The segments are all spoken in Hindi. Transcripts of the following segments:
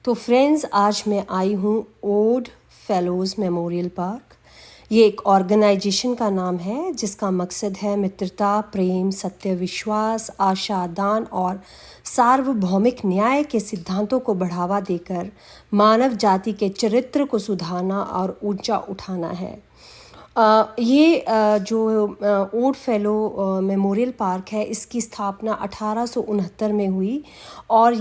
तो फ्रेंड्स, आज मैं आई हूँ ओड फेलोज़ मेमोरियल पार्क। ये एक ऑर्गेनाइजेशन का नाम है जिसका मकसद है मित्रता, प्रेम, सत्य, विश्वास, आशा, दान और सार्वभौमिक न्याय के सिद्धांतों को बढ़ावा देकर मानव जाति के चरित्र को सुधारना और ऊंचा उठाना है। जो ओड फेलो मेमोरियल पार्क है, इसकी स्थापना 1869 में हुई और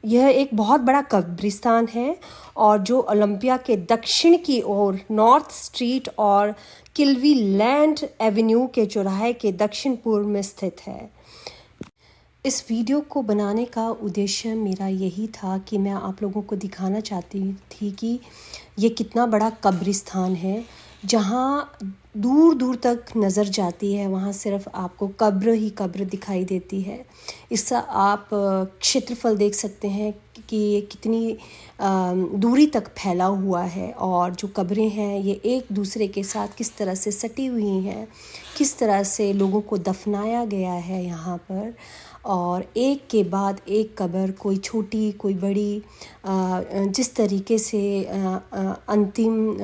यह एक बहुत बड़ा कब्रिस्तान है और जो ओलंपिया के दक्षिण की ओर नॉर्थ स्ट्रीट और किल्वी लैंड एवेन्यू के चौराहे के दक्षिण पूर्व में स्थित है। इस वीडियो को बनाने का उद्देश्य मेरा यही था कि मैं आप लोगों को दिखाना चाहती थी कि ये कितना बड़ा कब्रिस्तान है। जहाँ दूर दूर तक नज़र जाती है वहाँ सिर्फ आपको कब्र ही कब्र दिखाई देती है। इसका आप क्षेत्रफल देख सकते हैं कि ये कितनी दूरी तक फैला हुआ है और जो कब्रें हैं ये एक दूसरे के साथ किस तरह से सटी हुई हैं, किस तरह से लोगों को दफनाया गया है यहाँ पर, और एक के बाद एक कब्र, कोई छोटी कोई बड़ी, जिस तरीके से अंतिम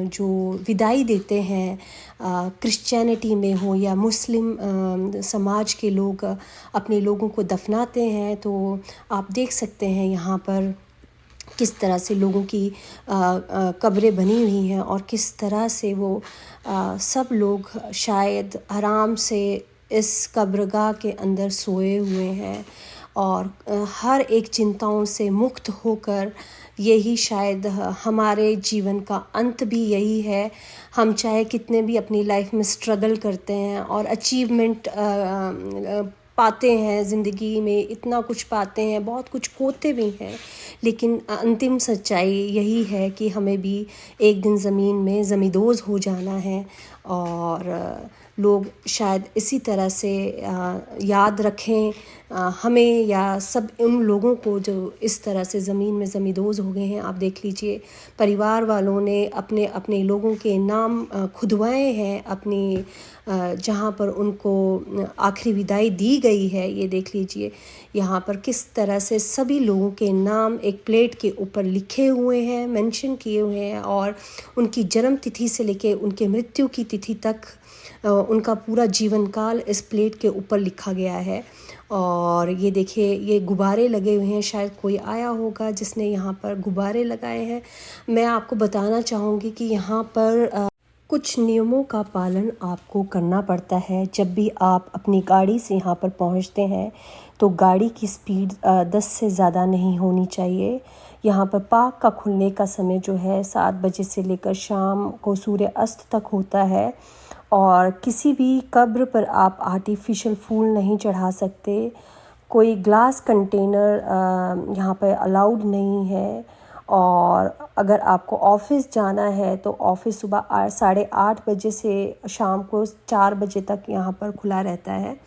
जो विदाई देते हैं क्रिश्चियनिटी में हो या मुस्लिम समाज के लोग अपने लोगों को दफनाते हैं, तो आप देख सकते हैं यहाँ पर किस तरह से लोगों की कब्रें बनी हुई हैं और किस तरह से वो सब लोग शायद आराम से इस कब्रगाह के अंदर सोए हुए हैं और हर एक चिंताओं से मुक्त होकर, यही शायद हमारे जीवन का अंत भी यही है। हम चाहे कितने भी अपनी लाइफ में स्ट्रगल करते हैं और अचीवमेंट पाते हैं, ज़िंदगी में इतना कुछ पाते हैं, बहुत कुछ खोते भी हैं, लेकिन अंतिम सच्चाई यही है कि हमें भी एक दिन ज़मीन में ज़मींदोज़ हो जाना है। और लोग शायद इसी तरह से याद रखें हमें या सब उन लोगों को जो इस तरह से ज़मीन में ज़मींदोज़ हो गए हैं। आप देख लीजिए, परिवार वालों ने अपने अपने लोगों के नाम खुदवाए हैं अपनी जहाँ पर उनको आखिरी विदाई दी गई है। ये देख लीजिए यहाँ पर किस तरह से सभी लोगों के नाम एक प्लेट के ऊपर लिखे हुए हैं, मेंशन किए हुए हैं, और उनकी जन्म तिथि से लेके उनके मृत्यु की तिथि तक उनका पूरा जीवन काल इस प्लेट के ऊपर लिखा गया है। और ये देखिए, ये गुब्बारे लगे हुए हैं, शायद कोई आया होगा जिसने यहाँ पर गुब्बारे लगाए हैं। मैं आपको बताना चाहूँगी कि यहाँ पर कुछ नियमों का पालन आपको करना पड़ता है। जब भी आप अपनी गाड़ी से यहाँ पर पहुँचते हैं तो गाड़ी की स्पीड 10 से ज़्यादा नहीं होनी चाहिए। यहाँ पर पार्क का खुलने का समय जो है 7 बजे से लेकर शाम को सूर्य अस्त तक होता है और किसी भी कब्र पर आप आर्टिफिशियल फूल नहीं चढ़ा सकते। कोई ग्लास कंटेनर यहाँ पर अलाउड नहीं है। और अगर आपको ऑफ़िस जाना है तो ऑफ़िस सुबह 8:30 बजे से शाम को 4 बजे तक यहाँ पर खुला रहता है।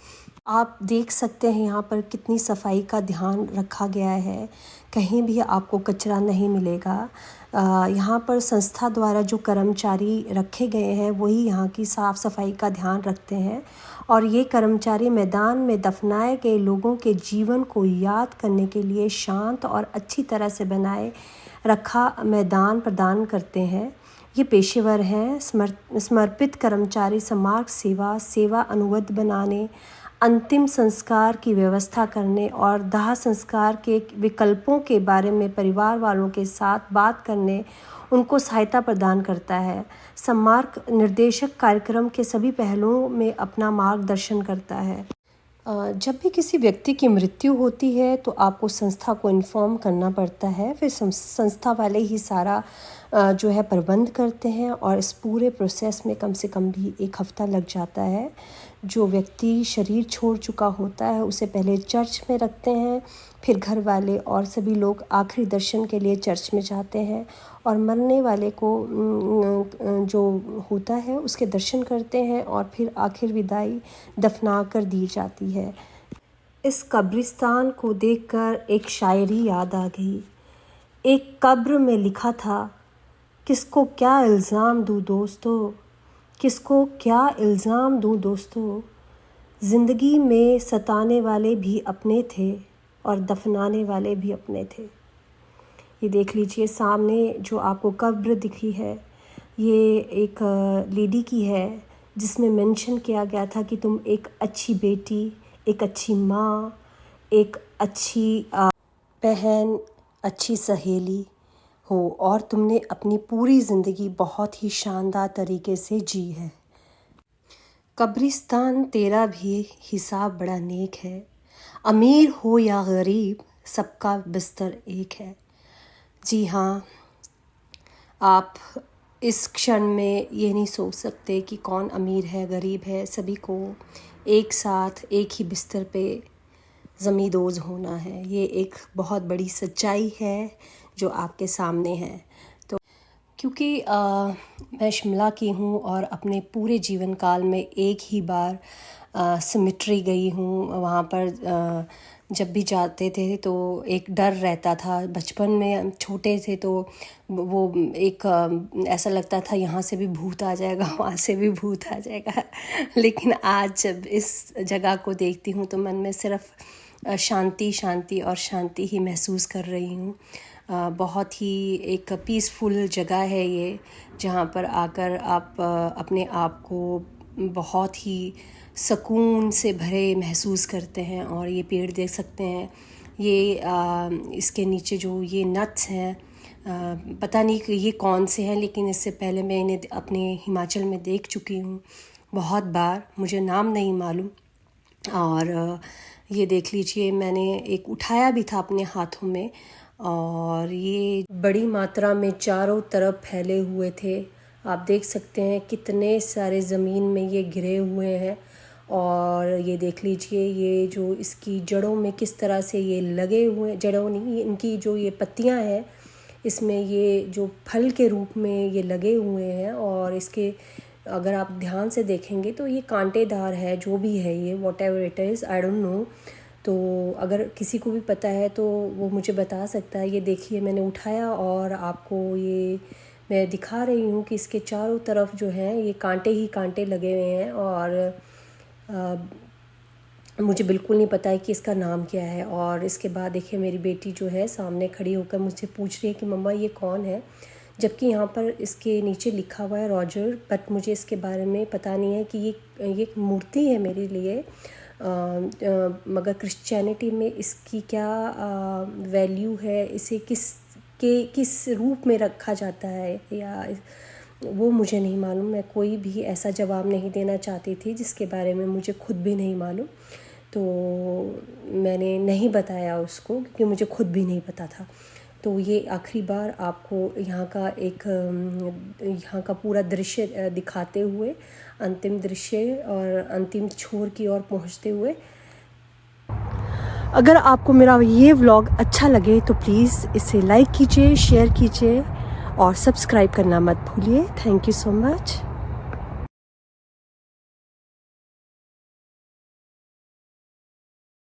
आप देख सकते हैं यहाँ पर कितनी सफाई का ध्यान रखा गया है, कहीं भी आपको कचरा नहीं मिलेगा। यहाँ पर संस्था द्वारा जो कर्मचारी रखे गए हैं वही यहाँ की साफ़ सफाई का ध्यान रखते हैं और ये कर्मचारी मैदान में दफनाए गए लोगों के जीवन को याद करने के लिए शांत और अच्छी तरह से बनाए रखा मैदान प्रदान करते हैं। ये पेशेवर हैं, समर्पित कर्मचारी समार्ग सेवा अनुबंध बनाने, अंतिम संस्कार की व्यवस्था करने और दाह संस्कार के विकल्पों के बारे में परिवार वालों के साथ बात करने उनको सहायता प्रदान करता है। सम्मार्ग निर्देशक कार्यक्रम के सभी पहलुओं में अपना मार्गदर्शन करता है। जब भी किसी व्यक्ति की मृत्यु होती है तो आपको संस्था को इन्फॉर्म करना पड़ता है, फिर संस्था वाले ही सारा जो है प्रबंध करते हैं और इस पूरे प्रोसेस में कम से कम भी 1 हफ़्ता लग जाता है। जो व्यक्ति शरीर छोड़ चुका होता है उसे पहले चर्च में रखते हैं, फिर घर वाले और सभी लोग आखिरी दर्शन के लिए चर्च में जाते हैं और मरने वाले को जो होता है उसके दर्शन करते हैं और फिर आखिर विदाई दफना कर दी जाती है। इस कब्रिस्तान को देखकर एक शायरी याद आ गई। एक कब्र में लिखा था, किसको क्या इल्ज़ाम दूँ दोस्तों, किसको क्या इल्ज़ाम दूँ दोस्तों, ज़िंदगी में सताने वाले भी अपने थे और दफनाने वाले भी अपने थे। ये देख लीजिए सामने जो आपको कब्र दिखी है, ये एक लेडी की है जिसमें मेंशन किया गया था कि तुम एक अच्छी बेटी, एक अच्छी माँ, एक अच्छी बहन, अच्छी सहेली हो और तुमने अपनी पूरी ज़िंदगी बहुत ही शानदार तरीके से जी है। कब्रिस्तान तेरा भी हिसाब बड़ा नेक है, अमीर हो या गरीब सबका बिस्तर एक है। जी हाँ, आप इस क्षण में ये नहीं सोच सकते कि कौन अमीर है गरीब है, सभी को एक साथ एक ही बिस्तर पे ज़मींदोज़ होना है। ये एक बहुत बड़ी सच्चाई है जो आपके सामने है। तो क्योंकि मैं शिमला की हूँ और अपने पूरे जीवन काल में एक ही बार सिमेट्री गई हूँ, वहाँ पर जब भी जाते थे तो एक डर रहता था। बचपन में छोटे थे तो वो एक ऐसा लगता था यहाँ से भी भूत आ जाएगा, वहाँ से भी भूत आ जाएगा। लेकिन आज जब इस जगह को देखती हूँ तो मन में सिर्फ शांति शांति और शांति ही महसूस कर रही हूँ। बहुत ही एक पीसफुल जगह है ये, जहाँ पर आकर आप अपने आप को बहुत ही सुकून से भरे महसूस करते हैं। और ये पेड़ देख सकते हैं, ये इसके नीचे जो ये नट्स हैं, पता नहीं कि ये कौन से हैं, लेकिन इससे पहले मैं इन्हें अपने हिमाचल में देख चुकी हूँ बहुत बार, मुझे नाम नहीं मालूम। और ये देख लीजिए, मैंने एक उठाया भी था अपने हाथों में और ये बड़ी मात्रा में चारों तरफ फैले हुए थे। आप देख सकते हैं कितने सारे ज़मीन में ये गिरे हुए हैं। और ये देख लीजिए, ये जो इसकी जड़ों में किस तरह से ये लगे हुए, जड़ों नहीं, इनकी जो ये पत्तियां हैं इसमें ये जो फल के रूप में ये लगे हुए हैं। और इसके अगर आप ध्यान से देखेंगे तो ये कांटेदार है, जो भी है ये, what ever it is, I don't know. तो अगर किसी को भी पता है तो वो मुझे बता सकता है। ये देखिए, मैंने उठाया और आपको ये मैं दिखा रही हूँ कि इसके चारों तरफ जो है ये कांटे ही कांटे लगे हुए हैं। और मुझे बिल्कुल नहीं पता है कि इसका नाम क्या है। और इसके बाद देखिए, मेरी बेटी जो है सामने खड़ी होकर मुझसे पूछ रही है कि मम्मा ये कौन है, जबकि यहाँ पर इसके नीचे लिखा हुआ है रॉजर, बट मुझे इसके बारे में पता नहीं है कि ये मूर्ति है मेरे लिए। मगर क्रिश्चियनिटी में इसकी क्या वैल्यू है, इसे किस रूप में रखा जाता है, या वो मुझे नहीं मालूम। मैं कोई भी ऐसा जवाब नहीं देना चाहती थी जिसके बारे में मुझे खुद भी नहीं मालूम। तो मैंने नहीं बताया उसको क्योंकि मुझे खुद भी नहीं पता था। तो ये आखिरी बार आपको यहाँ का पूरा दृश्य दिखाते हुए, अंतिम दृश्य और अंतिम छोर की ओर पहुँचते हुए। अगर आपको मेरा ये व्लॉग अच्छा लगे तो प्लीज़ इसे लाइक कीजिए, शेयर कीजिए और सब्सक्राइब करना मत भूलिए। Thank you so much.